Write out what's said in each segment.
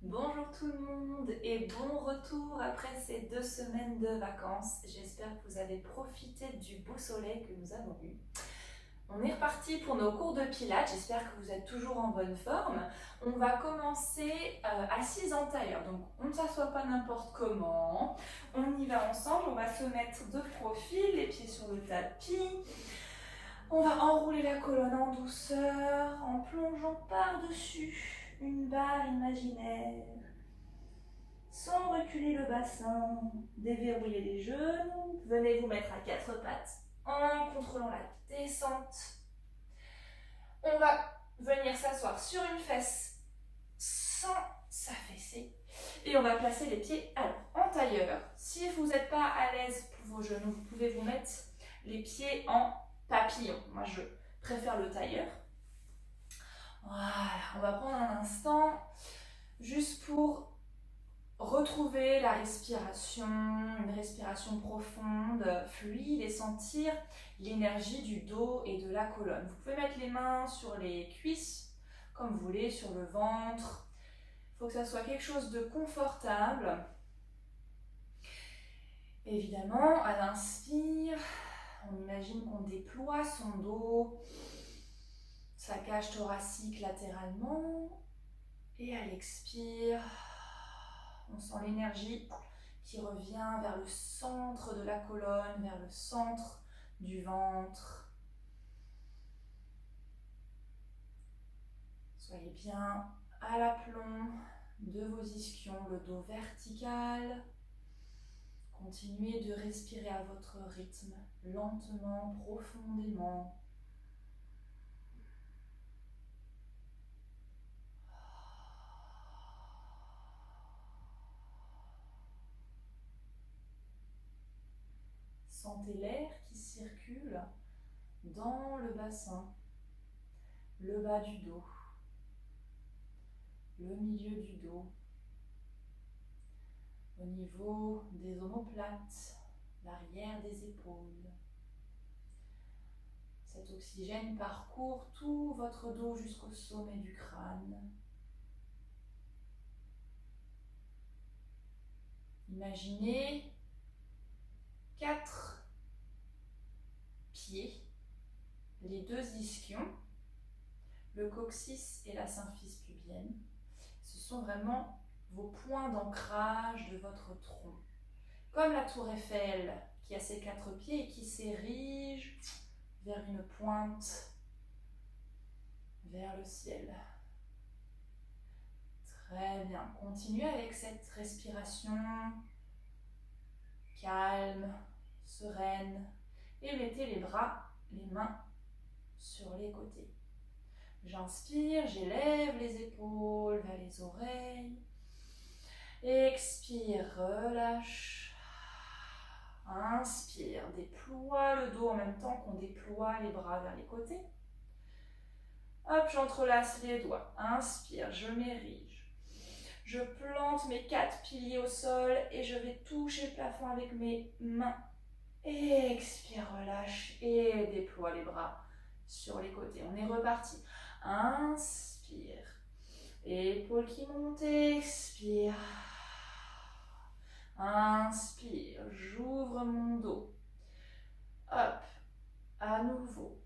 Bonjour tout le monde et bon retour après ces 2 semaines de vacances. J'espère que vous avez profité du beau soleil que nous avons eu. On est reparti pour nos cours de pilates, j'espère que vous êtes toujours en bonne forme. On va commencer assise en tailleur, donc on ne s'assoit pas n'importe comment. On y va ensemble, on va se mettre de profil, les pieds sur le tapis. On va enrouler la colonne en douceur en plongeant par-dessus une barre imaginaire. Sans reculer le bassin, déverrouillez les genoux, venez vous mettre à 4 pattes en contrôlant la descente. On va venir s'asseoir sur une fesse sans s'affaisser et on va placer les pieds alors en tailleur. Si vous n'êtes pas à l'aise pour vos genoux, vous pouvez vous mettre les pieds en papillon. Moi je préfère le tailleur. Voilà, on va prendre un instant juste pour retrouver la respiration, une respiration profonde, fluide et sentir l'énergie du dos et de la colonne. Vous pouvez mettre les mains sur les cuisses, comme vous voulez, sur le ventre. Il faut que ça soit quelque chose de confortable. Évidemment, à l'inspire, on imagine qu'on déploie son dos, sa cage thoracique latéralement. Et à l'expire, on sent l'énergie qui revient vers le centre de la colonne, vers le centre du ventre. Soyez bien à l'aplomb de vos ischions, le dos vertical. Continuez de respirer à votre rythme, lentement, profondément. Sentez l'air qui circule dans le bassin, le bas du dos, le milieu du dos, au niveau des omoplates, l'arrière des épaules. Cet oxygène parcourt tout votre dos jusqu'au sommet du crâne. Imaginez 4 pieds, les 2 ischions, le coccyx et la symphyse pubienne. Ce sont vraiment vos points d'ancrage de votre tronc. Comme la tour Eiffel qui a ses 4 pieds et qui s'érige vers une pointe, vers le ciel. Très bien. Continuez avec cette respiration calme, sereine. Et mettez les bras, les mains sur les côtés. J'inspire, j'élève les épaules vers les oreilles. Expire, relâche. Inspire, déploie le dos en même temps qu'on déploie les bras vers les côtés. Hop, j'entrelace les doigts. Inspire, je m'érige. Je plante mes 4 piliers au sol et je vais toucher le plafond avec mes mains. Expire, relâche et déploie les bras sur les côtés. On est reparti. Inspire. Épaules qui montent, expire. Inspire, j'ouvre mon dos. Hop, à nouveau.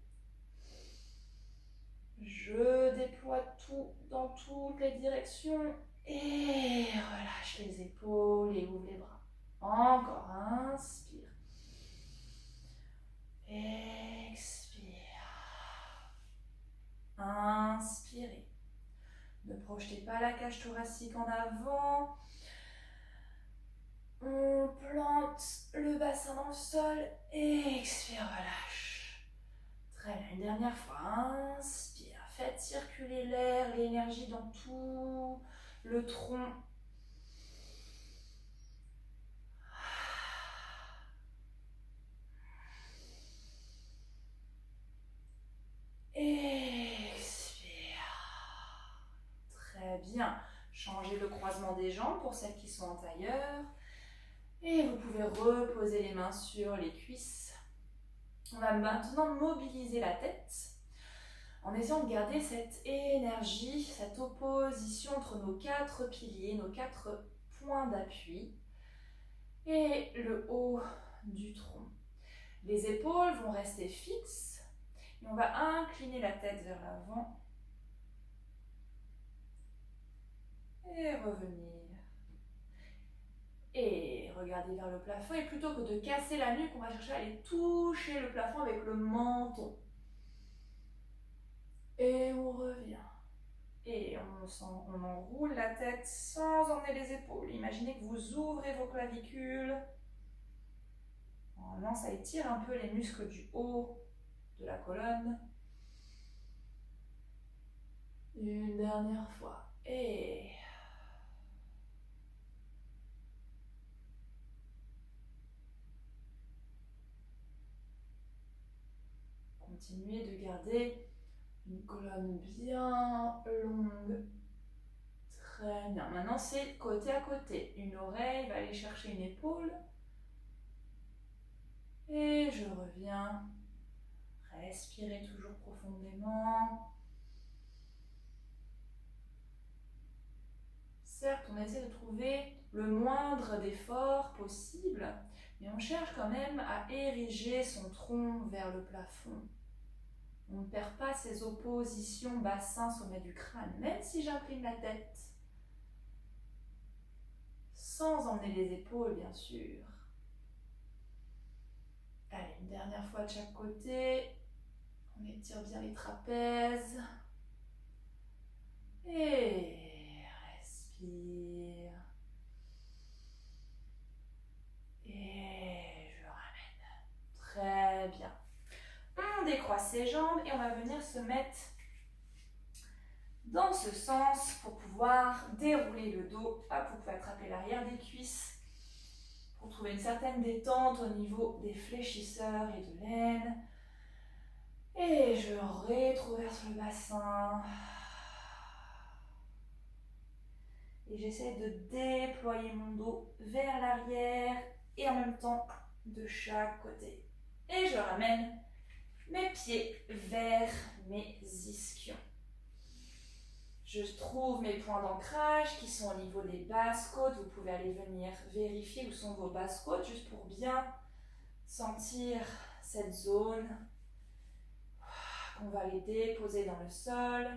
Je déploie tout dans toutes les directions et relâche les épaules et ouvre les bras. Encore, inspire. Expire. Inspirez. Ne projetez pas la cage thoracique en avant. On plante le bassin dans le sol. Expire, relâche. Très bien, une dernière fois. Inspire. Faites circuler l'air, l'énergie dans tout le tronc. Expire. Très bien. Changez le croisement des jambes pour celles qui sont en tailleur. Et vous pouvez reposer les mains sur les cuisses. On va maintenant mobiliser la tête. en essayant de garder cette énergie, cette opposition entre nos 4 piliers, nos 4 points d'appui et le haut du tronc. Les épaules vont rester fixes et on va incliner la tête vers l'avant et revenir. Et regarder vers le plafond et plutôt que de casser la nuque, on va chercher à aller toucher le plafond avec le menton. Et on revient. Et on enroule la tête sans emmener les épaules. Imaginez que vous ouvrez vos clavicules. Normalement, ça étire un peu les muscles du haut de la colonne. Une dernière fois. Et continuez de garder une colonne bien longue. Très bien. Maintenant, c'est côté à côté. Une oreille va aller chercher une épaule. Et je reviens. Respirez toujours profondément. Certes, on essaie de trouver le moindre d'effort possible, mais on cherche quand même à ériger son tronc vers le plafond. On ne perd pas ses oppositions bassin-sommet du crâne, même si j'incline la tête. Sans emmener les épaules, bien sûr. Allez, une dernière fois de chaque côté. On étire bien les trapèzes. Et respire. Et je ramène. Très bien. On décroise ses jambes et on va venir se mettre dans ce sens pour pouvoir dérouler le dos. Hop, vous pouvez attraper l'arrière des cuisses pour trouver une certaine détente au niveau des fléchisseurs et de l'aine. Et je rétroverse le bassin. Et j'essaie de déployer mon dos vers l'arrière et en même temps de chaque côté. Et je ramène mes pieds vers mes ischions. Je trouve mes points d'ancrage qui sont au niveau des basses côtes. Vous pouvez aller venir vérifier où sont vos basses côtes juste pour bien sentir cette zone. On va les déposer dans le sol.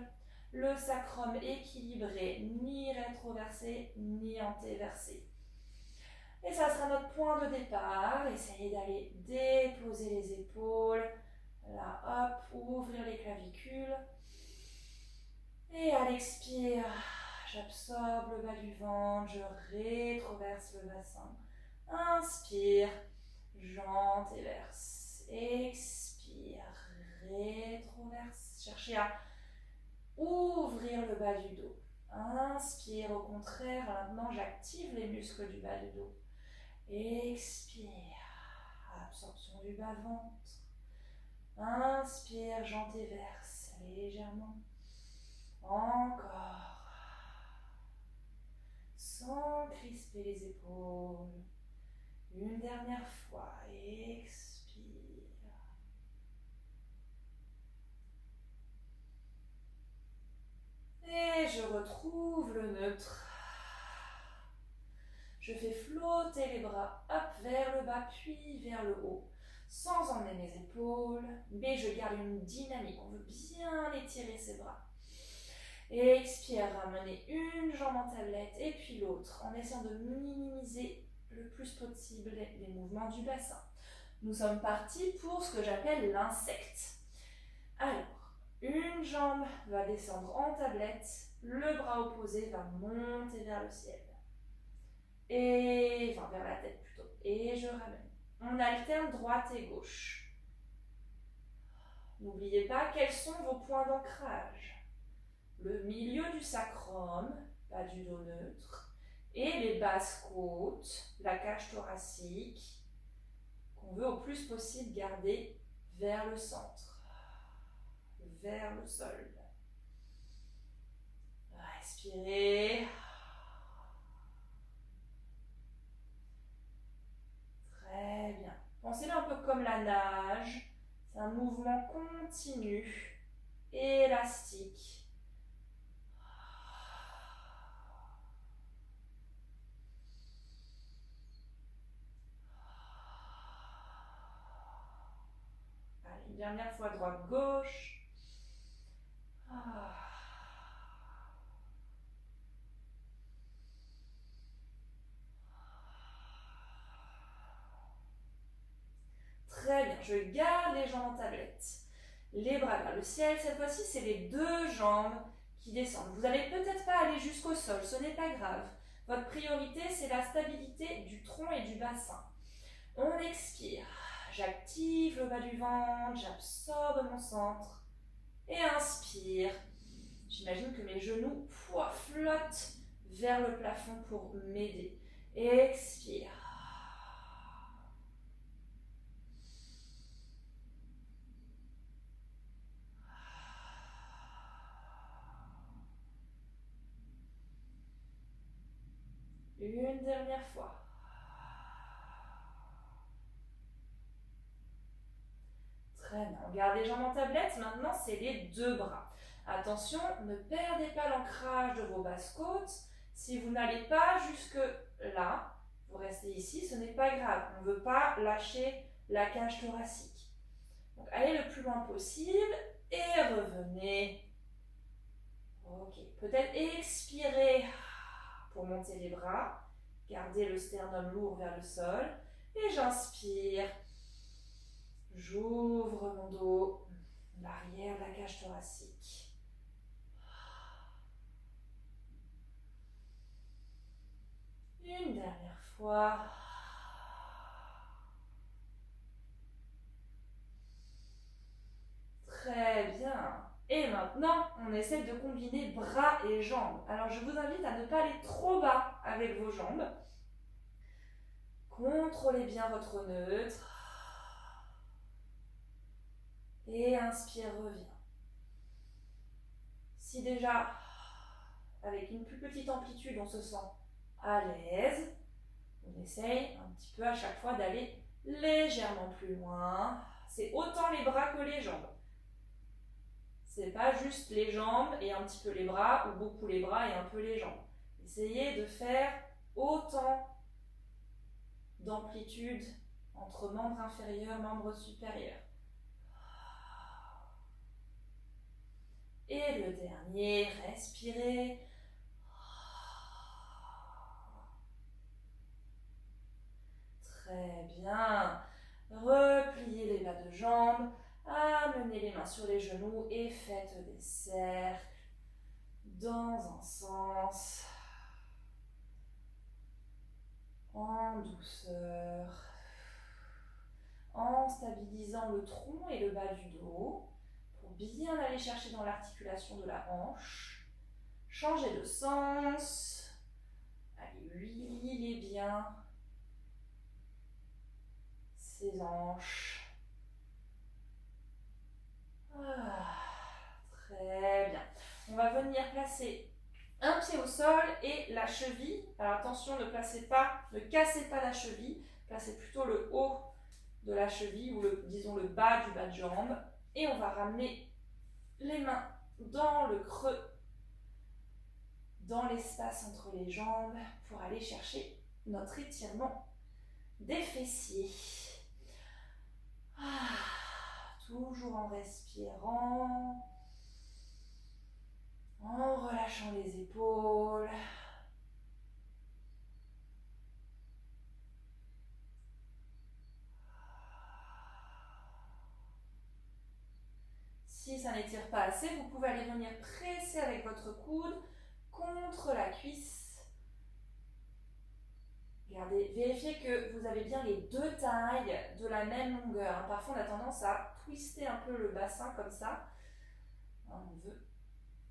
Le sacrum équilibré, ni rétroversé, ni antéversé. Et ça sera notre point de départ. Essayez d'aller déposer les épaules. Là, hop, ouvrir les clavicules. Et à l'expire, j'absorbe le bas du ventre, je rétroverse le bassin. Inspire, j'antéverse. Expire, rétroverse. Cherchez à ouvrir le bas du dos. Inspire, au contraire, maintenant j'active les muscles du bas du dos. Expire, absorption du bas-ventre. Inspire, j'antéverse légèrement. Encore. Sans crisper les épaules. Une dernière fois. Expire. Et je retrouve le neutre. Je fais flotter les bras up vers le bas puis vers le haut. Sans emmener mes épaules. Mais je garde une dynamique. On veut bien étirer ses bras. Expire, ramener une jambe en tablette et puis l'autre en essayant de minimiser le plus possible les mouvements du bassin. Nous sommes partis pour ce que j'appelle l'insecte. Alors, une jambe va descendre en tablette, le bras opposé va monter vers le ciel. Et, enfin vers la tête plutôt. Et je ramène. On alterne droite et gauche. N'oubliez pas quels sont vos points d'ancrage. Le milieu du sacrum, pas du dos neutre, et les basses côtes, la cage thoracique, qu'on veut au plus possible garder vers le centre, vers le sol. Respirez. Très bien. Pensez-le un peu comme la nage, c'est un mouvement continu élastique. Allez, une dernière fois, droite-gauche. Très bien, je garde les jambes en tablette. Les bras vers le ciel. Cette fois-ci, c'est les deux jambes qui descendent. Vous n'allez peut-être pas aller jusqu'au sol, ce n'est pas grave. Votre priorité, c'est la stabilité du tronc et du bassin. On expire. J'active le bas du ventre, j'absorbe mon centre. Et inspire. J'imagine que mes genoux flottent vers le plafond pour m'aider. Expire. Une dernière fois. Très bien. On garde les jambes en tablette. Maintenant, c'est les deux bras. Attention, ne perdez pas l'ancrage de vos basses côtes. Si vous n'allez pas jusque là, vous restez ici, ce n'est pas grave. On ne veut pas lâcher la cage thoracique. Donc, allez le plus loin possible et revenez. Ok. Peut-être expirer pour monter les bras. Gardez le sternum lourd vers le sol. Et j'inspire. J'ouvre mon dos, l'arrière de la cage thoracique. Une dernière fois. Très bien. Et maintenant, on essaie de combiner bras et jambes. Alors, je vous invite à ne pas aller trop bas avec vos jambes. Contrôlez bien votre neutre. Et inspire, reviens. Si déjà, avec une plus petite amplitude, on se sent à l'aise, on essaye un petit peu à chaque fois d'aller légèrement plus loin. C'est autant les bras que les jambes. C'est pas juste les jambes et un petit peu les bras, ou beaucoup les bras et un peu les jambes. Essayez de faire autant d'amplitude entre membres inférieurs, membres supérieurs. Et le dernier, respirez. Très bien. Repliez les bas de jambes, amenez les mains sur les genoux et faites des cercles dans un sens, en douceur, en stabilisant le tronc et le bas du dos pour bien aller chercher dans l'articulation de la hanche. Changez de sens. Allez, huilez bien ces hanches. Très bien. On va venir placer un pied au sol et la cheville. Alors attention, ne cassez pas la cheville. Placez plutôt le haut de la cheville ou disons le bas du bas de jambe. Et on va ramener les mains dans le creux, dans l'espace entre les jambes pour aller chercher notre étirement des fessiers. Toujours en respirant, en relâchant les épaules. Si ça n'étire pas assez, vous pouvez aller venir presser avec votre coude contre la cuisse. Vérifiez que vous avez bien les deux tailles de la même longueur. Parfois, on a tendance à twister un peu le bassin comme ça. On veut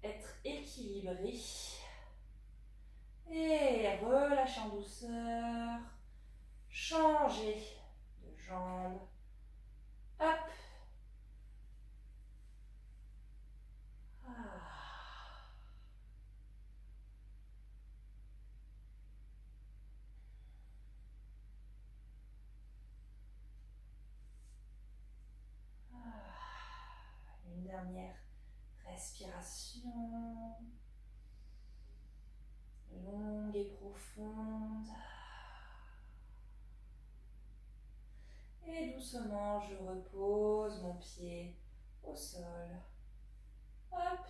être équilibré. Et relâchez en douceur. Changez de jambe. Hop. Une dernière respiration longue et profonde. Et doucement, je repose mon pied au sol. Hop,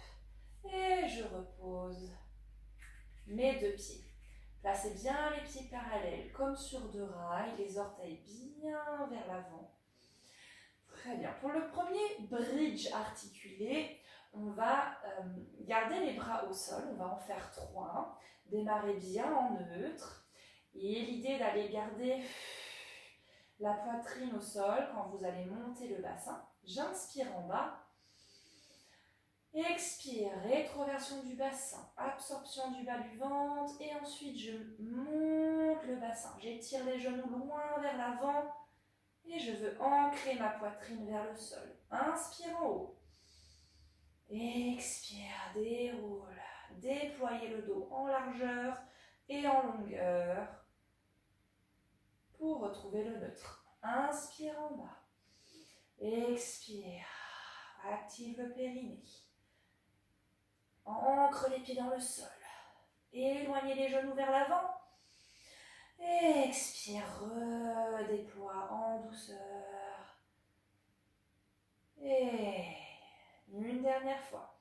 et je repose mes deux pieds. Placez bien les pieds parallèles, comme sur deux rails, les orteils bien vers l'avant. Très bien. Pour le premier bridge articulé, on va garder les bras au sol. On va en faire 3. Démarrer bien en neutre. Et l'idée d'aller garder la poitrine au sol quand vous allez monter le bassin. J'inspire en bas. Expire, rétroversion du bassin, absorption du bas du ventre. Et ensuite, je monte le bassin. J'étire les genoux loin vers l'avant. Et je veux ancrer ma poitrine vers le sol. Inspire en haut. Expire, déroule. Déployez le dos en largeur et en longueur pour retrouver le neutre. Inspire en bas. Expire. Active le périnée. Ancre les pieds dans le sol. Éloignez les genoux vers l'avant. Expire, redéploie en douceur. Et une dernière fois.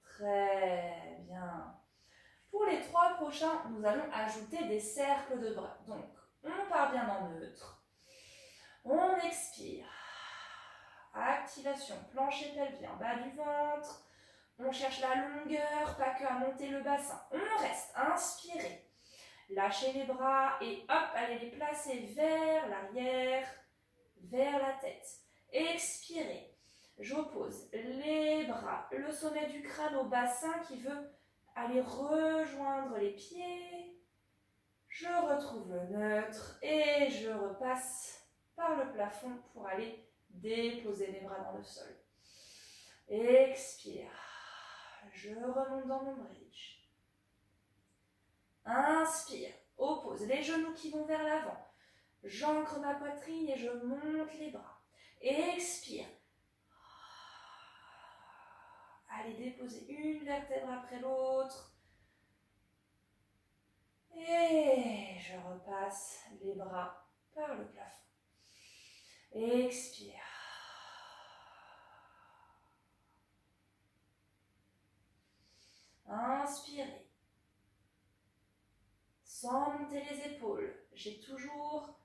Très bien. Pour les 3 prochains, nous allons ajouter des cercles de bras. Donc, on part bien en neutre. On expire. Activation, plancher pelvien, bas du ventre. On cherche la longueur, pas que à monter le bassin. On reste, inspirez. Lâchez les bras et hop, allez les placer vers l'arrière, vers la tête. Expirez. J'oppose les bras, le sommet du crâne au bassin qui veut aller rejoindre les pieds. Je retrouve le neutre et je repasse par le plafond pour aller déposer mes bras dans le sol. Expire. Je remonte dans mon bridge. Inspire. Oppose les genoux qui vont vers l'avant. J'ancre ma poitrine et je monte les bras. Expire. Allez déposer une vertèbre après l'autre. Et je repasse les bras par le plafond. Expire. Inspirez. Sans monter les épaules. J'ai toujours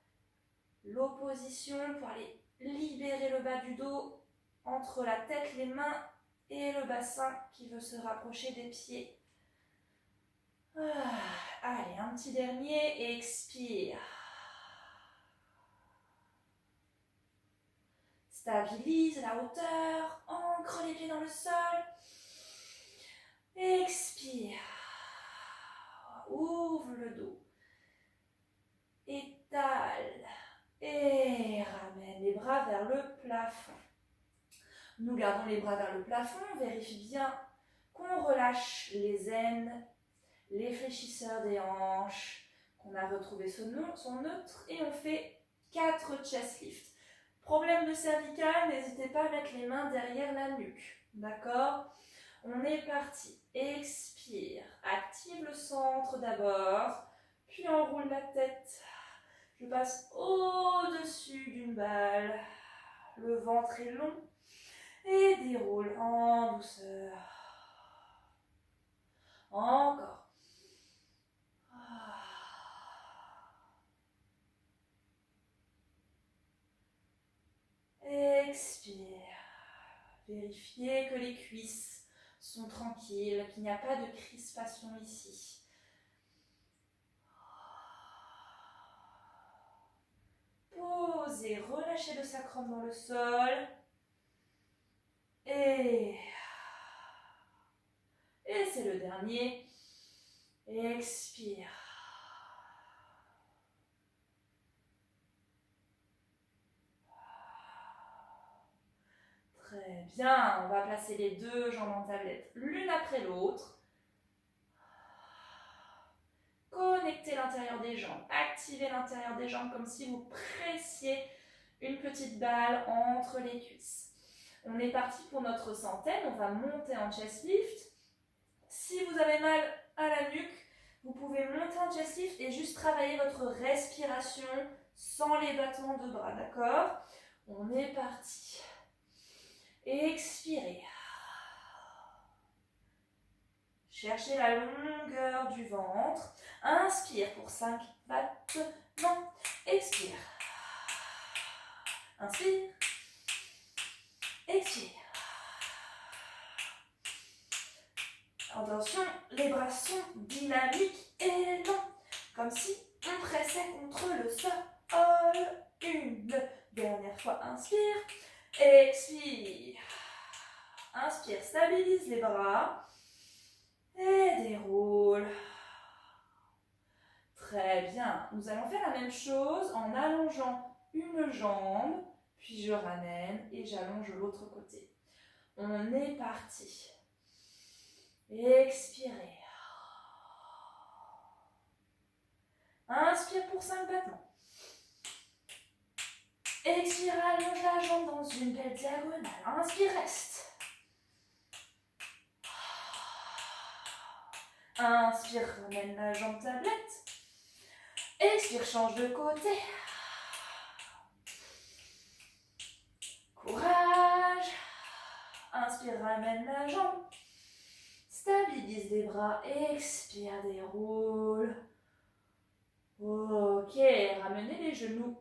l'opposition pour aller libérer le bas du dos entre la tête, les mains et le bassin qui veut se rapprocher des pieds. Allez, un petit dernier. Expire. Stabilise la hauteur. Ancre les pieds dans le sol. Expire. Ouvre le dos. Étale. Et ramène les bras vers le plafond. Nous gardons les bras vers le plafond. Vérifie bien qu'on relâche les aines, les fléchisseurs des hanches, qu'on a retrouvé son neutre. Et on fait 4 chest lifts. Problème de cervical, n'hésitez pas à mettre les mains derrière la nuque. D'accord ? On est parti. Expire. Active le centre d'abord. Puis enroule la tête. Je passe au-dessus d'une balle. Le ventre est long. Et déroule en douceur. Encore. Expire. Vérifiez que les cuisses sont tranquilles, qu'il n'y a pas de crispation ici. Posez, relâchez le sacrum dans le sol. Et c'est le dernier. Expire. Très Très bien, on va placer les deux jambes en tablette l'une après l'autre. Connectez l'intérieur des jambes, activez l'intérieur des jambes comme si vous pressiez une petite balle entre les cuisses. On est parti pour notre centaine, on va monter en chest lift. Si vous avez mal à la nuque, vous pouvez monter en chest lift et juste travailler votre respiration sans les battements de bras, d'accord? On est parti. Expirez. Cherchez la longueur du ventre. Inspire pour 5 battements. Expire. Inspire. Expire. Attention, les bras sont dynamiques et longs, comme si on pressait contre le sol. Une dernière fois, inspire. Expire. Inspire, stabilise les bras. Et déroule. Très bien. Nous allons faire la même chose en allongeant une jambe, puis je ramène et j'allonge l'autre côté. On est parti. Expirez. Inspire pour 5 battements. Expire, allonge la jambe dans une belle diagonale. Inspire, reste. Inspire, ramène la jambe tablette. Expire, change de côté. Courage. Inspire, ramène la jambe. Stabilise les bras. Expire, déroule. Ok, ramenez les genoux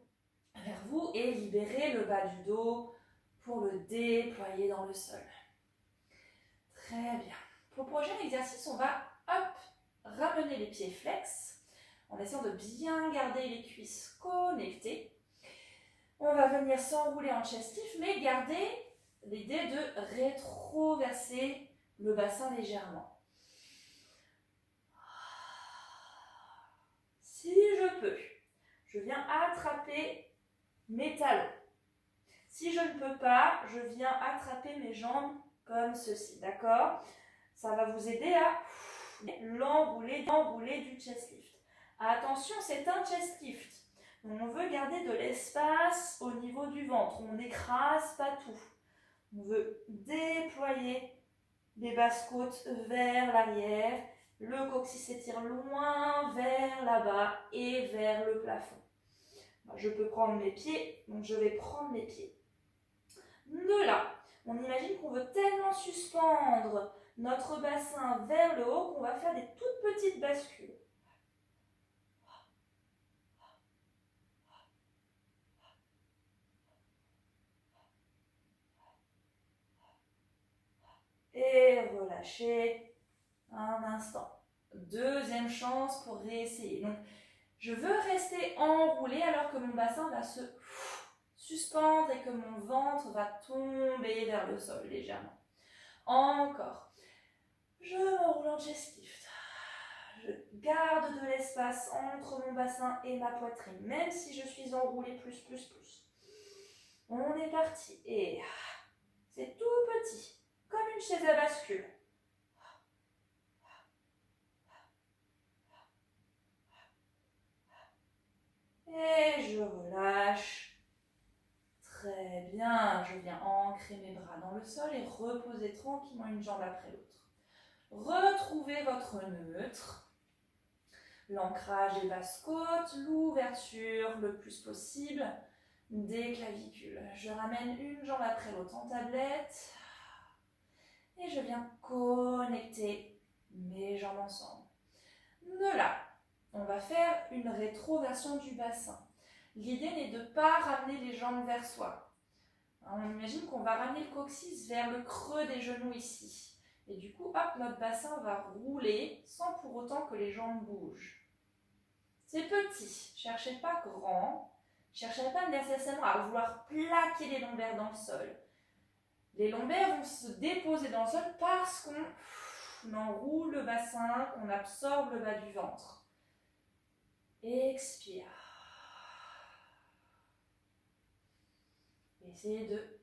vers vous et libérez le bas du dos pour le déployer dans le sol. Très bien. Pour le prochain exercice, on va ramener les pieds flex en essayant de bien garder les cuisses connectées. On va venir s'enrouler en chest lift, mais garder l'idée de rétroverser le bassin légèrement. Si je peux, je viens attraper mes talons. Si je ne peux pas, je viens attraper mes jambes comme ceci, d'accord? Ça va vous aider à l'enrouler du chest lift. Attention, c'est un chest lift. Donc on veut garder de l'espace au niveau du ventre. On n'écrase pas tout. On veut déployer les basses côtes vers l'arrière. Le coccyx s'étire loin vers là-bas et vers le plafond. Je peux prendre mes pieds, donc je vais prendre mes pieds. De là, on imagine qu'on veut tellement suspendre notre bassin vers le haut qu'on va faire des toutes petites bascules. Et relâchez un instant. Deuxième chance pour réessayer. Donc, je veux rester enroulé alors que mon bassin va se suspendre et que mon ventre va tomber vers le sol légèrement. Encore. Je m'enroule en chest lift. Je garde de l'espace entre mon bassin et ma poitrine, même si je suis enroulée plus. On est parti. Et c'est tout petit, comme une chaise à bascule. Et je relâche. Très bien. Je viens ancrer mes bras dans le sol et reposer tranquillement une jambe après l'autre. Retrouvez votre neutre. L'ancrage des basses côtes, l'ouverture le plus possible des clavicules. Je ramène une jambe après l'autre en tablette. Et je viens connecter mes jambes ensemble. De là, on va faire une rétroversion du bassin. L'idée n'est de ne pas ramener les jambes vers soi. On imagine qu'on va ramener le coccyx vers le creux des genoux ici. Et du coup, hop, notre bassin va rouler sans pour autant que les jambes bougent. C'est petit, cherchez pas grand, cherchez pas nécessairement à vouloir plaquer les lombaires dans le sol. Les lombaires vont se déposer dans le sol parce qu'on enroule le bassin, qu'on absorbe le bas du ventre. Expire. Essayez de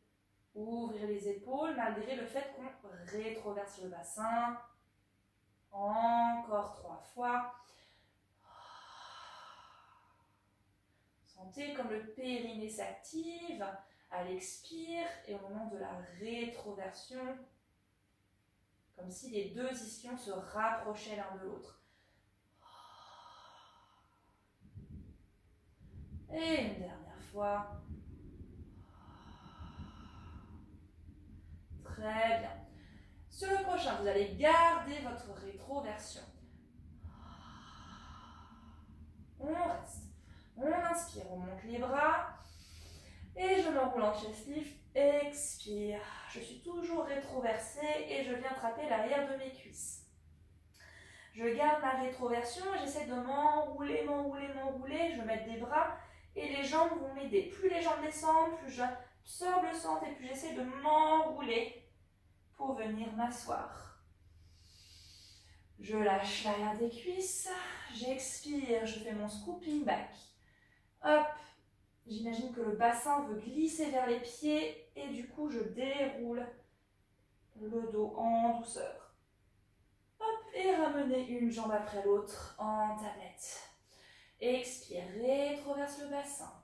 ouvrir les épaules malgré le fait qu'on rétroverse le bassin. Encore 3 fois. Sentez comme le périnée s'active à l'expire et au moment de la rétroversion, comme si les deux ischions se rapprochaient l'un de l'autre. Et une dernière fois. Très bien. Sur le prochain, vous allez garder votre rétroversion. On reste. On inspire, on monte les bras. Et je me roule en chest lift. Expire. Je suis toujours rétroversée et je viens attraper l'arrière de mes cuisses. Je garde ma rétroversion et j'essaie de m'enrouler. Je vais mettre des bras et les jambes vont m'aider. Plus les jambes descendent, plus j'absorbe le centre et plus j'essaie de m'enrouler pour venir m'asseoir. Je lâche l'arrière des cuisses, j'expire, je fais mon scooping back. Hop, j'imagine que le bassin veut glisser vers les pieds et du coup je déroule le dos en douceur. Hop, et ramenez une jambe après l'autre en tablette. Expire, rétroverse le bassin.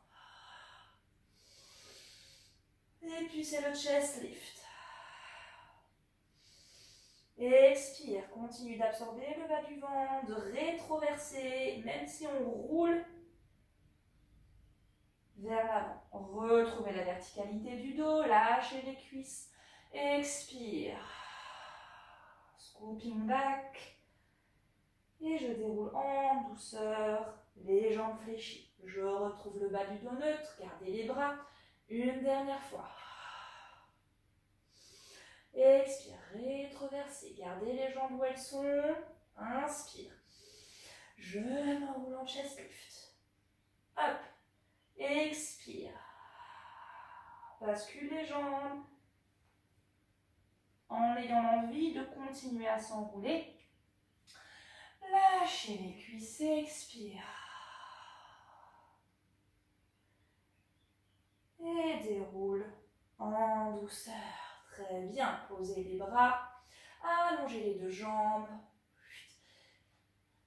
Et puis c'est le chest lift. Expire, continue d'absorber le bas du ventre, de rétroverser, même si on roule vers l'avant. Retrouvez la verticalité du dos, lâchez les cuisses. Expire. Scooping back. Et je déroule en douceur, les jambes fléchies. Je retrouve le bas du dos neutre, gardez les bras. Une dernière fois. Expire, rétroversez, gardez les jambes où elles sont. Inspire. Je m'enroule en chest lift. Hop. Expire. Bascule les jambes. En ayant envie de continuer à s'enrouler. Lâchez les cuisses, expire. Et déroule en douceur. Très bien, posez les bras, allongez les deux jambes.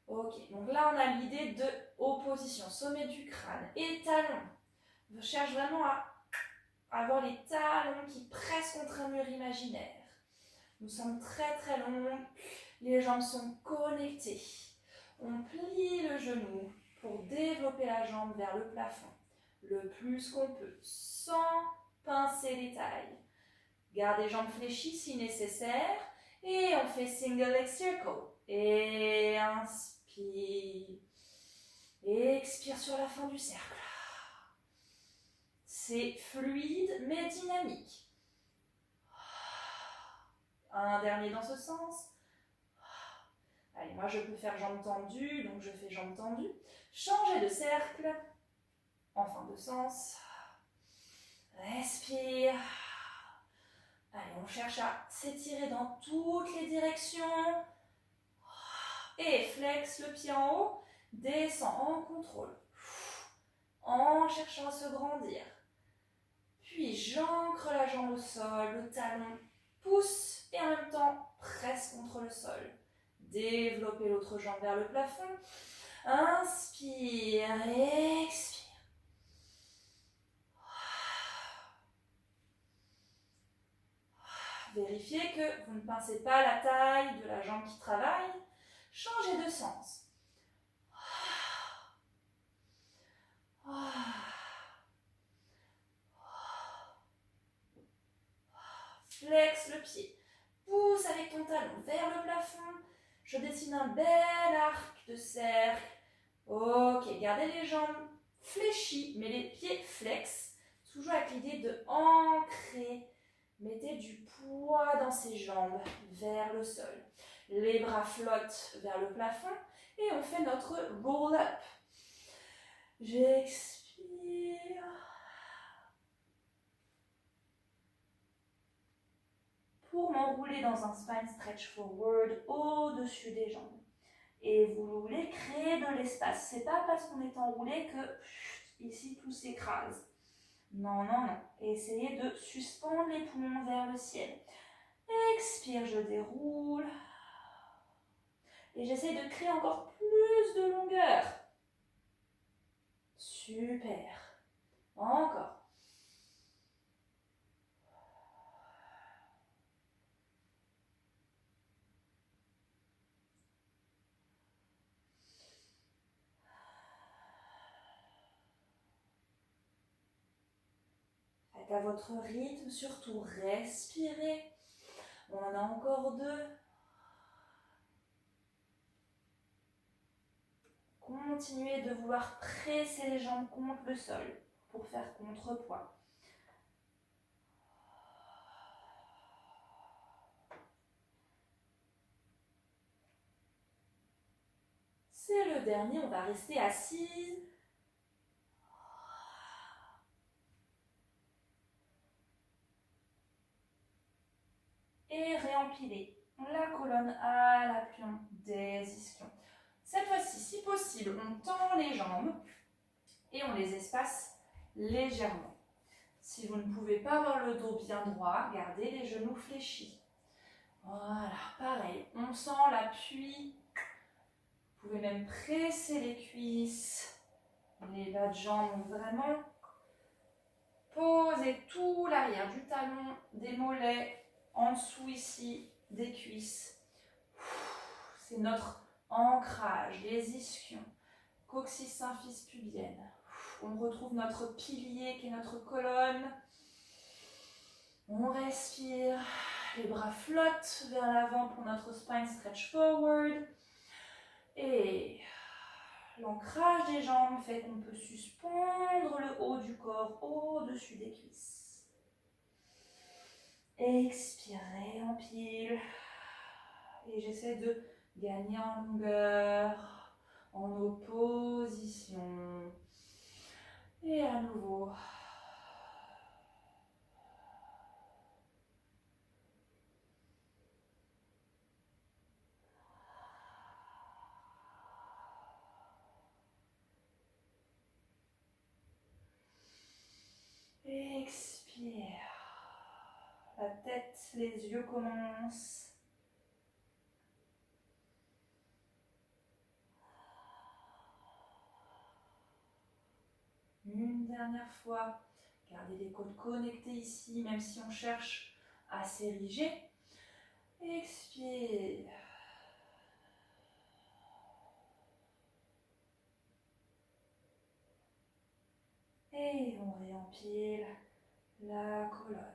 Ok, donc là on a l'idée de opposition, sommet du crâne et talons. Je cherche vraiment à avoir les talons qui pressent contre un mur imaginaire. Nous sommes très longs, les jambes sont connectées. On plie le genou pour développer la jambe vers le plafond, le plus qu'on peut, sans pincer les tailles. Garde les jambes fléchies si nécessaire. Et on fait single leg circle. Et inspire. Et expire sur la fin du cercle. C'est fluide mais dynamique. Un dernier dans ce sens. Allez, moi je peux faire jambes tendues, donc je fais jambes tendues. Changez de cercle. En fin de sens. Respire. Allez, on cherche à s'étirer dans toutes les directions. Et flex le pied en haut, descend en contrôle. En cherchant à se grandir. Puis j'ancre la jambe au sol, le talon pousse et en même temps presse contre le sol. Développez l'autre jambe vers le plafond. Inspire, expire. Vérifiez que vous ne pincez pas la taille de la jambe qui travaille. Changez de sens. Flex le pied. Pousse avec ton talon vers le plafond. Je dessine un bel arc de cercle. Ok, gardez les jambes fléchies, mais les pieds flex. Toujours avec l'idée de ancrer. Mettez du poids dans ces jambes vers le sol. Les bras flottent vers le plafond et on fait notre roll-up. J'expire. Pour m'enrouler dans un spine stretch forward au-dessus des jambes. Et vous voulez créer de l'espace. C'est pas parce qu'on est enroulé que ici tout s'écrase. Non, non, non. Essayez de suspendre les poumons vers le ciel. Expire, je déroule. Et j'essaie de créer encore plus de longueur. Super. Encore. Faites à votre rythme, surtout respirez. On en a encore 2. Continuez de vouloir presser les jambes contre le sol pour faire contrepoids. C'est le dernier, on va rester assise. Et réempiler la colonne à l'appui des ischions. Cette fois-ci, si possible, on tend les jambes et on les espace légèrement. Si vous ne pouvez pas avoir le dos bien droit, gardez les genoux fléchis. Voilà, pareil, on sent l'appui. Vous pouvez même presser les cuisses, les bas de jambes vraiment. Posez tout l'arrière du talon, des mollets, en dessous ici, des cuisses. C'est notre ancrage, les ischions, coccyx, symphyse pubienne. On retrouve notre pilier qui est notre colonne. On respire, les bras flottent vers l'avant pour notre spine stretch forward. Et l'ancrage des jambes fait qu'on peut suspendre le haut du corps au-dessus des cuisses. Expirez, empile. Et j'essaie de gagner en longueur, en opposition. Et à nouveau. Expire. La tête, les yeux commencent. Une dernière fois. Gardez les côtes connectées ici, même si on cherche à s'ériger. Expire. Et on réempile la colonne.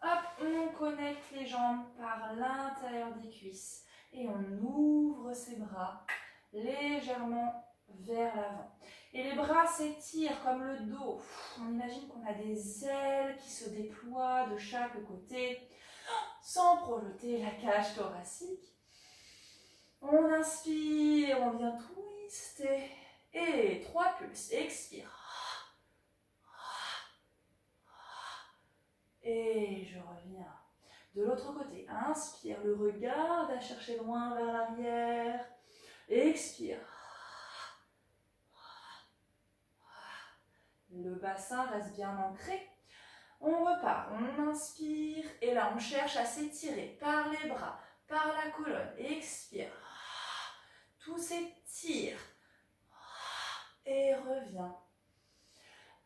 Hop, on connecte les jambes par l'intérieur des cuisses et on ouvre ses bras légèrement vers l'avant. Et les bras s'étirent comme le dos. On imagine qu'on a des ailes qui se déploient de chaque côté sans projeter la cage thoracique. On inspire, on vient twister et 3 pulses. Expire. Et je reviens. De l'autre côté, inspire, le regard va chercher loin vers l'arrière. Expire. Le bassin reste bien ancré. On repart, on inspire et là on cherche à s'étirer par les bras, par la colonne. Expire. Tout s'étire. Et revient.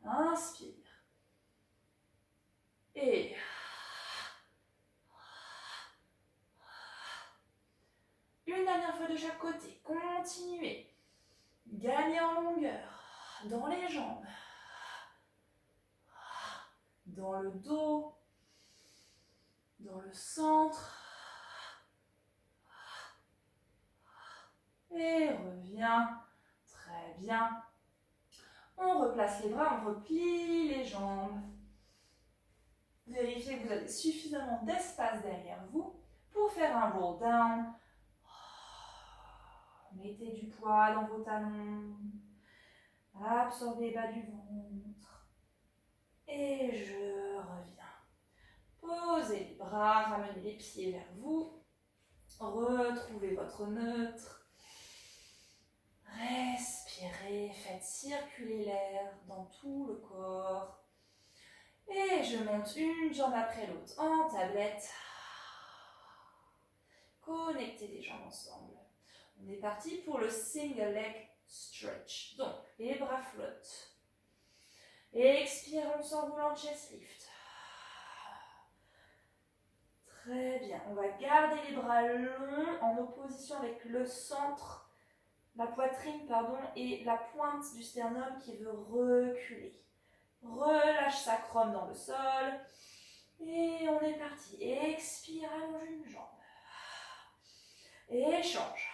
Inspire. Et une dernière fois de chaque côté. Continuez. Gagnez en longueur dans les jambes, dans le dos, dans le centre. Et reviens. Très bien. On replace les bras, on replie les jambes. Vérifiez que vous avez suffisamment d'espace derrière vous pour faire un roll down. Mettez du poids dans vos talons. Absorbez le bas du ventre. Et je reviens. Posez les bras, ramenez les pieds vers vous. Retrouvez votre neutre. Respirez, faites circuler l'air dans tout le corps. Et je monte une jambe après l'autre en tablette. Connectez les jambes ensemble. On est parti pour le single leg stretch. Donc, les bras flottent. Expire, on s'enroule en chest lift. Très bien. On va garder les bras longs en opposition avec le centre, la poitrine, pardon, et la pointe du sternum qui veut reculer. Relâche sacrum dans le sol. Et on est parti. Expire, allonge une jambe. Échange.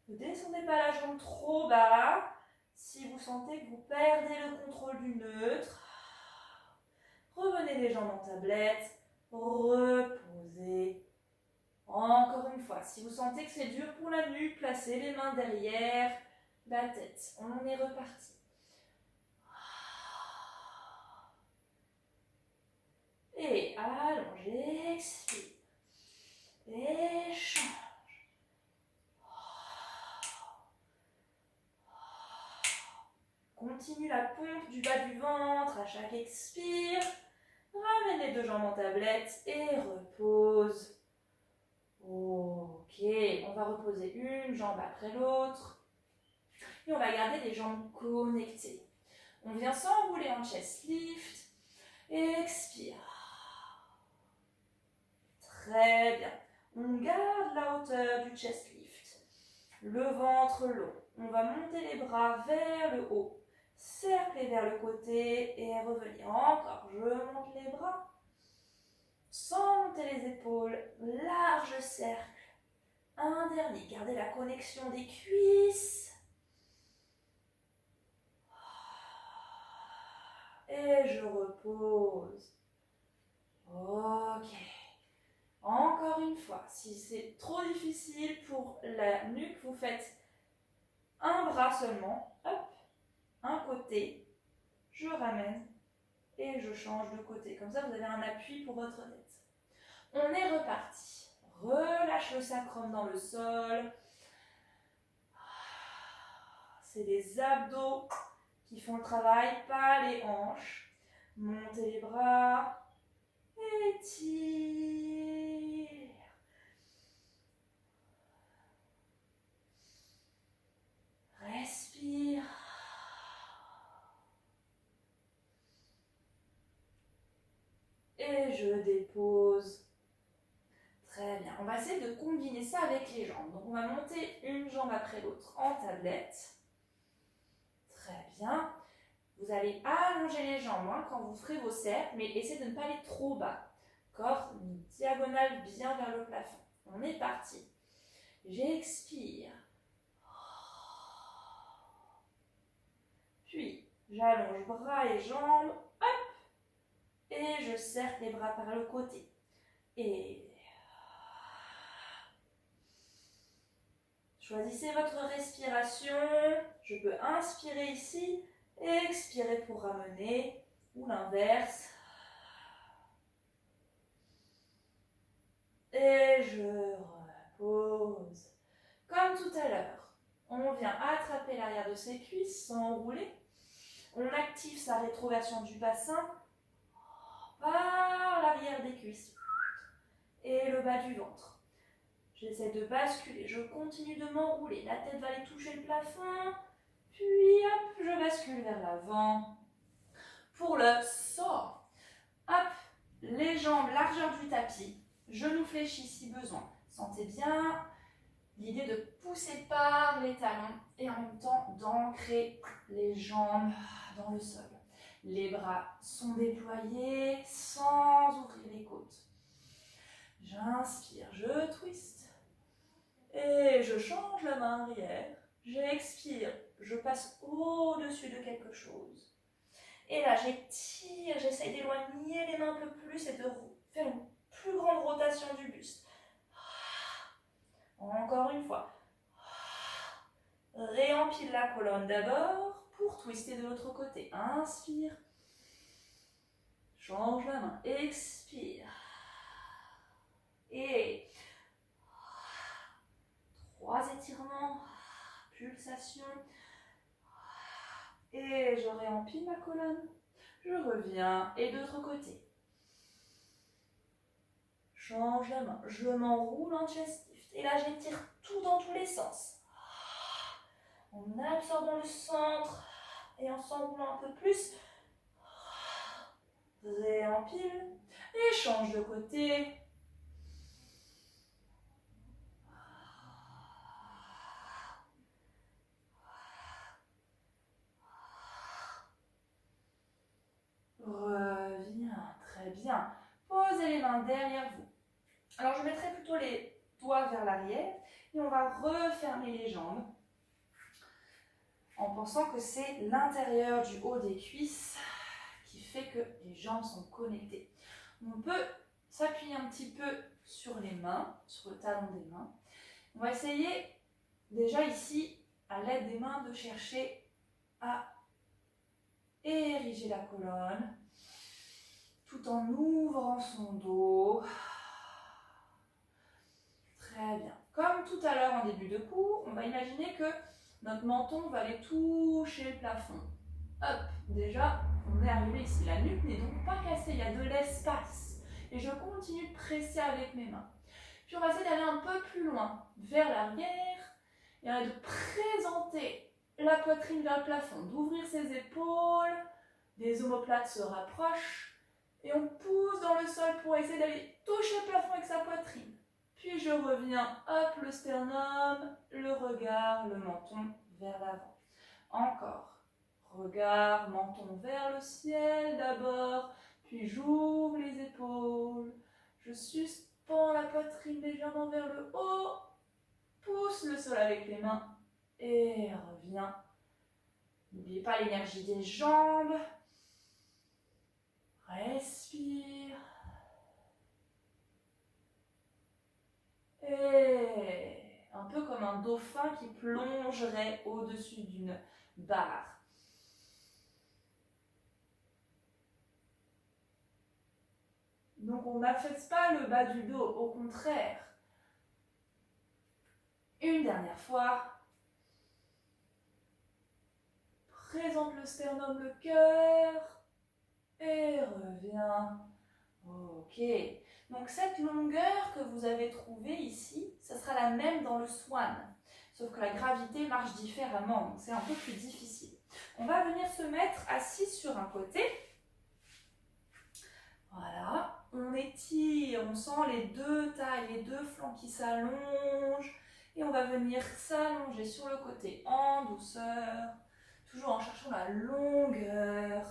Ne descendez pas la jambe trop bas. Si vous sentez que vous perdez le contrôle du neutre, revenez les jambes en tablette. Reposez. Encore une fois, si vous sentez que c'est dur pour la nuque, placez les mains derrière la tête. On est reparti. Et allongez, expire. Échange. Continue la pompe du bas du ventre à chaque expire. Ramène les deux jambes en tablette et repose. Ok, on va reposer une jambe après l'autre. Et on va garder les jambes connectées. On vient s'enrouler en chest lift. Expire. Très bien. On garde la hauteur du chest lift. Le ventre long. On va monter les bras vers le haut. Cercler vers le côté et revenir. Encore, je monte les bras. Sans monter les épaules. Large cercle. Un dernier. Gardez la connexion des cuisses. Et je repose. Ok. Encore une fois, si c'est trop difficile pour la nuque, vous faites un bras seulement. Hop, un côté. Je ramène et je change de côté. Comme ça, vous avez un appui pour votre tête. On est reparti. Relâche le sacrum dans le sol. C'est les abdos qui font le travail, pas les hanches. Montez les bras. Étire. Respire. Et je dépose. Très bien. On va essayer de combiner ça avec les jambes. Donc on va monter une jambe après l'autre en tablette. Très bien. Vous allez allonger les jambes quand vous ferez vos cercles, mais essayez de ne pas aller trop bas. Corps, une diagonale bien vers le plafond. On est parti. J'expire. Puis, j'allonge bras et jambes. Hop. Et je cercle les bras par le côté. Et choisissez votre respiration. Je peux inspirer ici et expirer pour ramener, ou l'inverse. Et je repose. Comme tout à l'heure, on vient attraper l'arrière de ses cuisses, s'enrouler. On active sa rétroversion du bassin par l'arrière des cuisses et le bas du ventre. J'essaie de basculer, je continue de m'enrouler. La tête va aller toucher le plafond, puis hop, je bascule vers l'avant. Pour le saut, hop, les jambes largeur du tapis, genoux fléchis si besoin. Sentez bien l'idée de pousser par les talons et en même temps d'ancrer les jambes dans le sol. Les bras sont déployés sans ouvrir les côtes. J'inspire, je twist et je change la main arrière. J'expire, je passe au-dessus de quelque chose. Et là, j'étire, j'essaye d'éloigner les mains un peu plus et de faire une plus grande rotation du buste. Encore une fois. Réempile la colonne d'abord pour twister de l'autre côté. Inspire. Change la main. Expire. Et 3 étirements. Pulsation. Et je réempile ma colonne. Je reviens. Et de l'autre côté. Change la main. Je m'enroule en chest lift. Et là, j'étire tout dans tous les sens. En absorbant le centre. Et en s'enroulant un peu plus. Réempile. Et change de côté. Reviens, très bien. Posez les mains derrière vous. Alors je mettrai plutôt les doigts vers l'arrière et on va refermer les jambes en pensant que c'est l'intérieur du haut des cuisses qui fait que les jambes sont connectées. On peut s'appuyer un petit peu sur les mains, sur le talon des mains. On va essayer déjà ici, à l'aide des mains, de chercher à ériger la colonne tout en ouvrant son dos. Très bien. Comme tout à l'heure en début de cours, on va imaginer que notre menton va aller toucher le plafond. Hop, déjà, on est arrivé ici. La nuque n'est donc pas cassée, il y a de l'espace. Et je continue de presser avec mes mains. Puis on va essayer d'aller un peu plus loin, vers l'arrière, et de présenter la poitrine vers le plafond, d'ouvrir ses épaules, les omoplates se rapprochent, et on pousse dans le sol pour essayer d'aller toucher le plafond avec sa poitrine. Puis je reviens, hop, le sternum, le regard, le menton vers l'avant. Encore. Regard, menton vers le ciel d'abord, puis j'ouvre les épaules. Je suspends la poitrine légèrement vers le haut, pousse le sol avec les mains et reviens. N'oubliez pas l'énergie des jambes. Respire. Et un peu comme un dauphin qui plongerait au-dessus d'une barre. Donc on n'affaisse pas le bas du dos, au contraire. Une dernière fois. Présente le sternum, le cœur. Et reviens. Ok. Donc cette longueur que vous avez trouvée ici, ça sera la même dans le swan. Sauf que la gravité marche différemment, donc c'est un peu plus difficile. On va venir se mettre assis sur un côté. Voilà. On étire, on sent les deux tailles, les deux flancs qui s'allongent. Et on va venir s'allonger sur le côté en douceur, toujours en cherchant la longueur.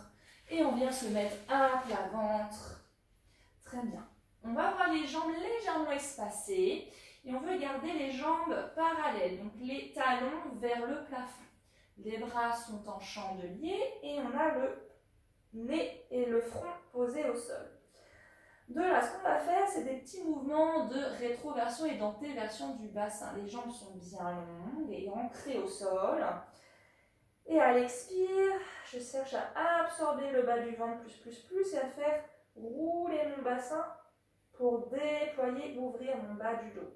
Et on vient se mettre à plat ventre. Très bien. On va avoir les jambes légèrement espacées et on veut garder les jambes parallèles, donc les talons vers le plafond. Les bras sont en chandelier et on a le nez et le front posés au sol. De là, ce qu'on va faire, c'est des petits mouvements de rétroversion et d'antéversion du bassin. Les jambes sont bien longues et ancrées au sol. Et à l'expire, je cherche à absorber le bas du ventre plus et à faire rouler mon bassin pour déployer, ouvrir mon bas du dos.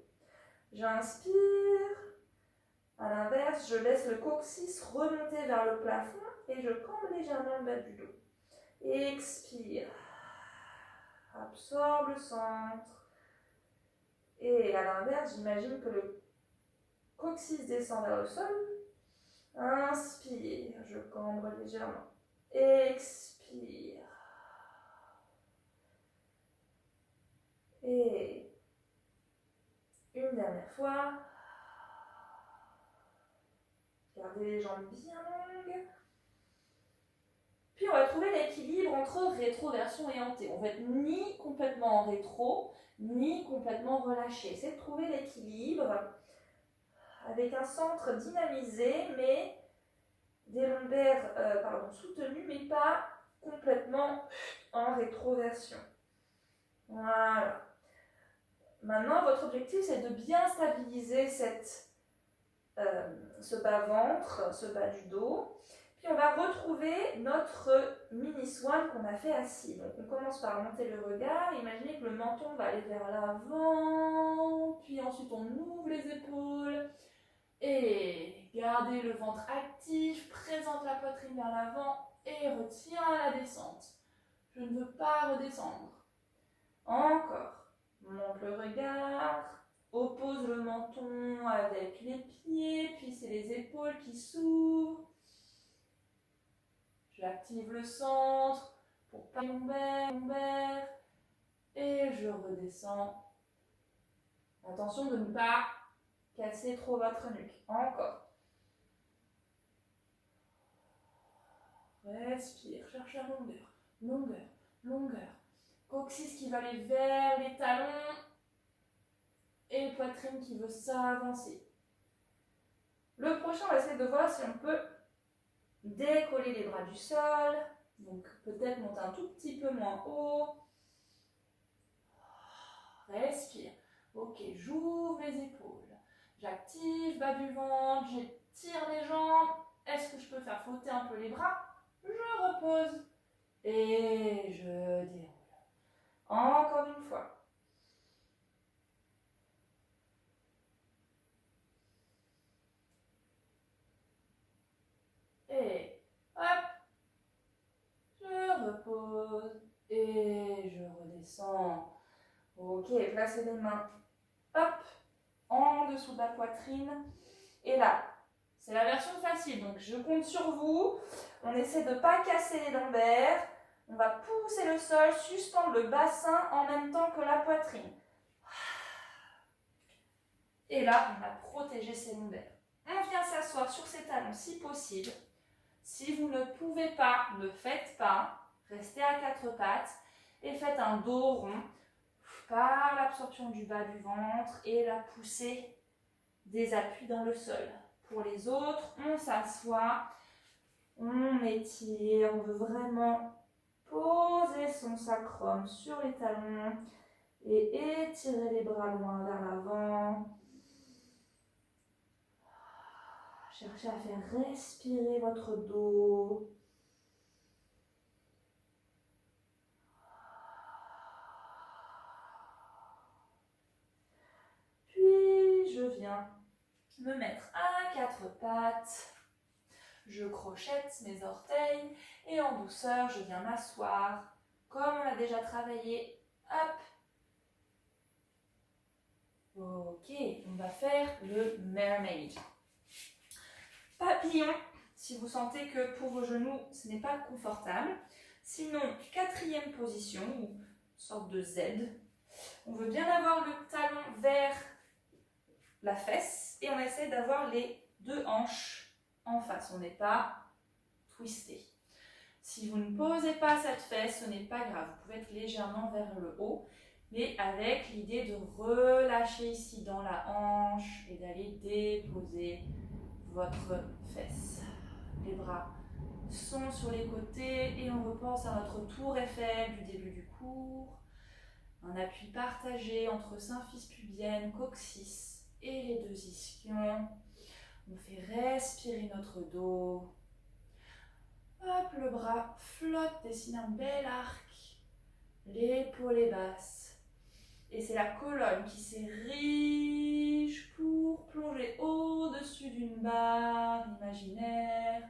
J'inspire. À l'inverse, je laisse le coccyx remonter vers le plafond et je cambre légèrement le bas du dos. Expire. Absorbe le centre. Et à l'inverse, j'imagine que le coccyx descend vers le sol. Inspire, je cambre légèrement. Expire. Et une dernière fois. Gardez les jambes bien longues. Puis on va trouver l'équilibre entre rétroversion et hanté. On va être ni complètement en rétro, ni complètement relâché. Essayez de trouver l'équilibre avec un centre dynamisé, mais des lombaires soutenus, mais pas complètement en rétroversion. Voilà. Maintenant, votre objectif, c'est de bien stabiliser ce bas-ventre, ce bas du dos. Puis on va retrouver notre mini-swan qu'on a fait assis. Donc on commence par monter le regard. Imaginez que le menton va aller vers l'avant. Puis ensuite on ouvre les épaules. Et Gardez le ventre actif, présente la poitrine vers l'avant et retiens la descente. Je ne veux pas redescendre. Encore. Monte le regard. Oppose le menton avec les pieds, puis c'est les épaules qui s'ouvrent. J'active le centre pour pas lombaire. Et je redescends. Attention de ne pas casser trop votre nuque. Encore. Respire, cherche la longueur. Longueur, longueur. Coccyx qui va aller vers les talons. Et poitrine qui veut s'avancer. Le prochain, on va essayer de voir si on peut décoller les bras du sol. Donc peut-être monter un tout petit peu moins haut. Respire. Ok, j'ouvre les épaules. J'active bas du ventre, j'étire les jambes. Est-ce que je peux faire flotter un peu les bras? Je repose. Et je déroule. Encore une fois. Et hop. Je repose. Et je redescends. Ok, placez les mains. Hop. En dessous de la poitrine. Et là, c'est la version facile. Donc, je compte sur vous. On essaie de ne pas casser les lombaires. On va pousser le sol, suspendre le bassin en même temps que la poitrine. Et là, on a protégé ses lombaires. On vient s'asseoir sur ses talons si possible. Si vous ne pouvez pas, ne faites pas. Restez à quatre pattes et faites un dos rond par l'absorption du bas du ventre et la poussée des appuis dans le sol. Pour les autres, on s'assoit, on étire, on veut vraiment poser son sacrum sur les talons et étirer les bras loin vers l'avant. Cherchez à faire respirer votre dos. Puis je viens me mettre à quatre pattes. Je crochette mes orteils et en douceur, je viens m'asseoir comme on a déjà travaillé. Hop. Ok, on va faire le mermaid. Papillon, si vous sentez que pour vos genoux, ce n'est pas confortable. Sinon, quatrième position, ou une sorte de Z. On veut bien avoir le talon vers la fesse et on essaie d'avoir les deux hanches en face. On n'est pas twisté. Si vous ne posez pas cette fesse, ce n'est pas grave. Vous pouvez être légèrement vers le haut, mais avec l'idée de relâcher ici dans la hanche et d'aller déposer votre fesse. Les bras sont sur les côtés et on repense à notre tour Eiffel du début du cours. Un appui partagé entre symphyse pubienne, coccyx et les deux ischions. On fait respirer notre dos. Hop, le bras flotte, dessine un bel arc. L'épaule est basse. Et c'est la colonne qui s'érige pour plonger au-dessus d'une barre imaginaire.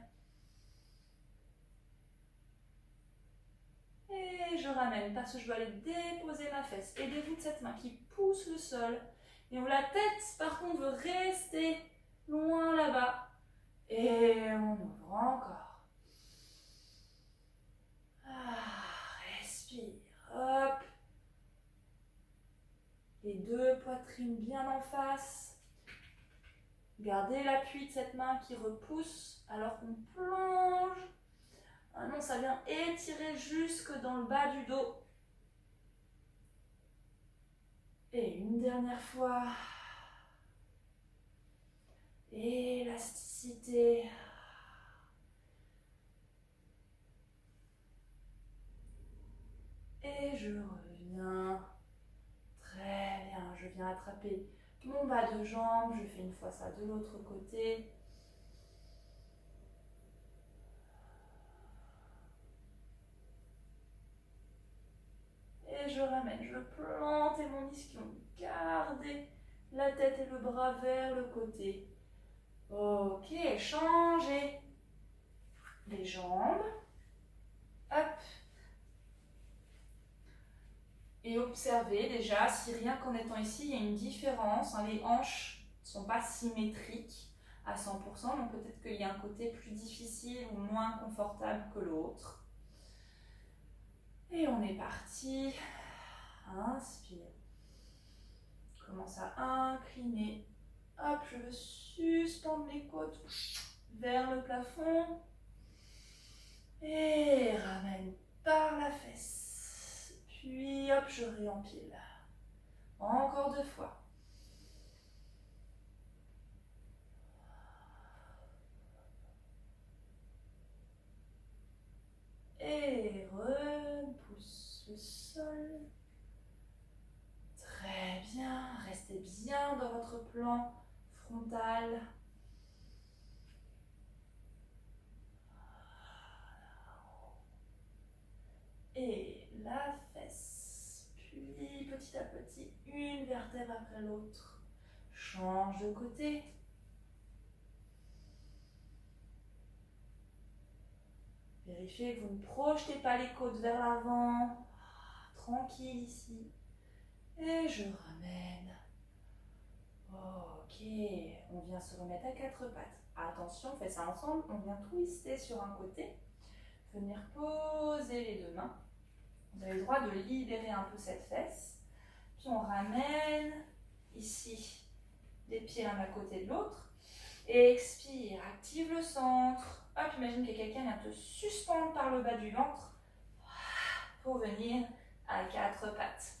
Et je ramène parce que je veux aller déposer ma fesse. Aidez-vous de cette main qui pousse le sol. Et où la tête, par contre, veut rester loin là-bas. Et on ouvre encore. Respire. Hop. Les deux poitrines bien en face. Gardez l'appui de cette main qui repousse alors qu'on plonge. Ah non, ça vient étirer jusque dans le bas du dos. Et une dernière fois. Élasticité. Et je reviens. Très bien, je viens attraper mon bas de jambe. Je fais une fois ça de l'autre côté. Et je ramène, je plante et mon ischion. Gardez la tête et le bras vers le côté. Ok. Ok, changez les jambes. Hop. Et observez déjà si rien qu'en étant ici, il y a une différence. Hein, les hanches ne sont pas symétriques à 100%, donc peut-être qu'il y a un côté plus difficile ou moins confortable que l'autre. Et on est parti. Inspire. Commence à incliner. Hop, je veux suspendre les côtes vers le plafond. Et ramène par la fesse. Puis hop, je réempile. Encore 2 fois. Et repousse le sol. Très bien. Restez bien dans votre plan frontal. Et la fesse. Puis petit à petit, une vertèbre après l'autre. Change de côté. Vérifiez que vous ne projetez pas les côtes vers l'avant. Tranquille ici. Et je ramène. Ok, on vient se remettre à 4 pattes. Attention, on fait ça ensemble. On vient twister sur un côté. Venir poser les 2 mains. Vous avez le droit de libérer un peu cette fesse. Puis on ramène ici les pieds l'un à côté de l'autre. Et expire, active le centre. Hop, imagine que quelqu'un vient te suspendre par le bas du ventre pour venir à 4 pattes.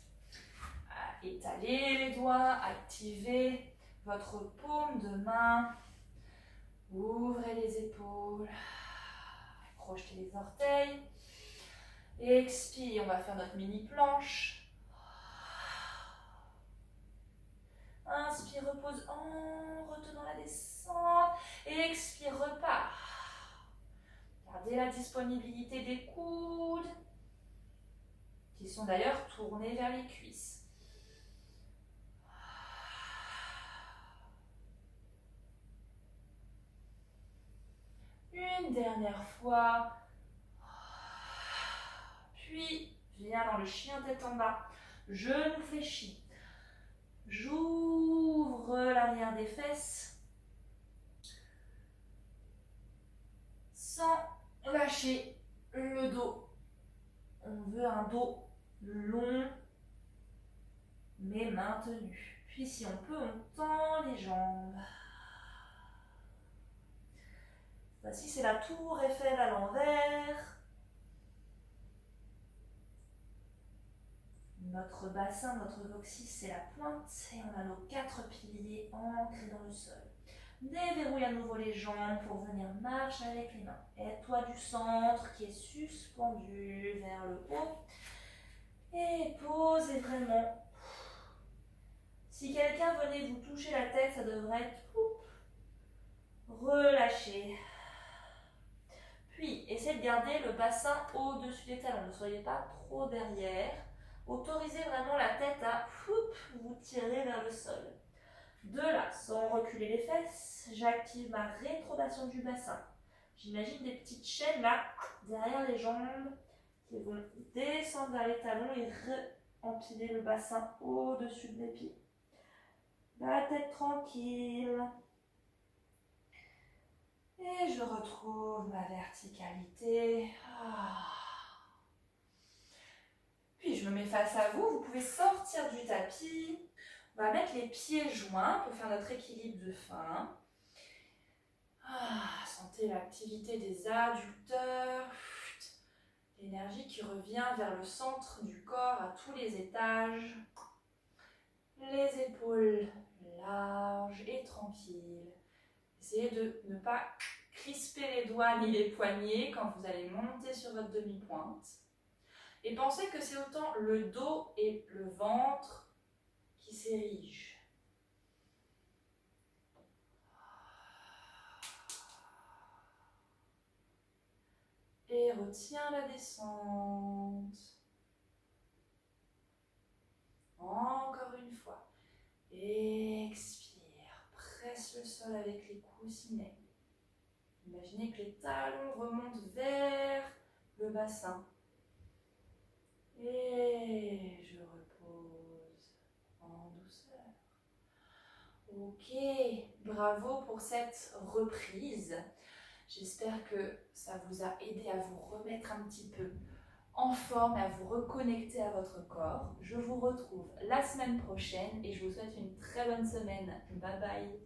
Étalez les doigts, activez votre paume de main. Ouvrez les épaules. Projetez les orteils. Expire, on va faire notre mini planche. Inspire, repose en retenant la descente. Expire, repart. Gardez la disponibilité des coudes, qui sont d'ailleurs tournés vers les cuisses. Une dernière fois. Puis, viens dans le chien tête en bas. Genou fléchi. J'ouvre l'arrière des fesses. Sans lâcher le dos. On veut un dos long, mais maintenu. Puis si on peut, on tend les jambes. Voici, c'est la tour Eiffel à l'envers. Notre bassin, notre coccyx, c'est la pointe. Et on a nos 4 piliers ancrés dans le sol. Déverrouille à nouveau les jambes pour venir marcher avec les mains. Aide-toi du centre qui est suspendu vers le haut. Et posez vraiment. Si quelqu'un venait vous toucher la tête, ça devrait être relâché. Puis, essayez de garder le bassin au-dessus des talons. Ne soyez pas trop derrière. Autorisez vraiment la tête à vous tirer vers le sol. De là, sans reculer les fesses, j'active ma rétrobation du bassin. J'imagine des petites chaînes là, derrière les jambes, qui vont descendre vers les talons et empiler le bassin au-dessus de mes pieds. La tête tranquille. Et je retrouve ma verticalité. Puis je me mets face à vous. Vous pouvez sortir du tapis. On va mettre les pieds joints pour faire notre équilibre de fin. Sentez l'activité des adducteurs. L'énergie qui revient vers le centre du corps à tous les étages. Les épaules larges et tranquilles. Essayez de ne pas crisper les doigts ni les poignets quand vous allez monter sur votre demi-pointe. Et pensez que c'est autant le dos et le ventre qui s'érigent. Et retiens la descente. Encore une fois. Expire. Presse le sol avec les coussinets. Imaginez que les talons remontent vers le bassin. Et je repose en douceur. Ok, bravo pour cette reprise. J'espère que ça vous a aidé à vous remettre un petit peu en forme et à vous reconnecter à votre corps. Je vous retrouve la semaine prochaine et je vous souhaite une très bonne semaine. Bye bye.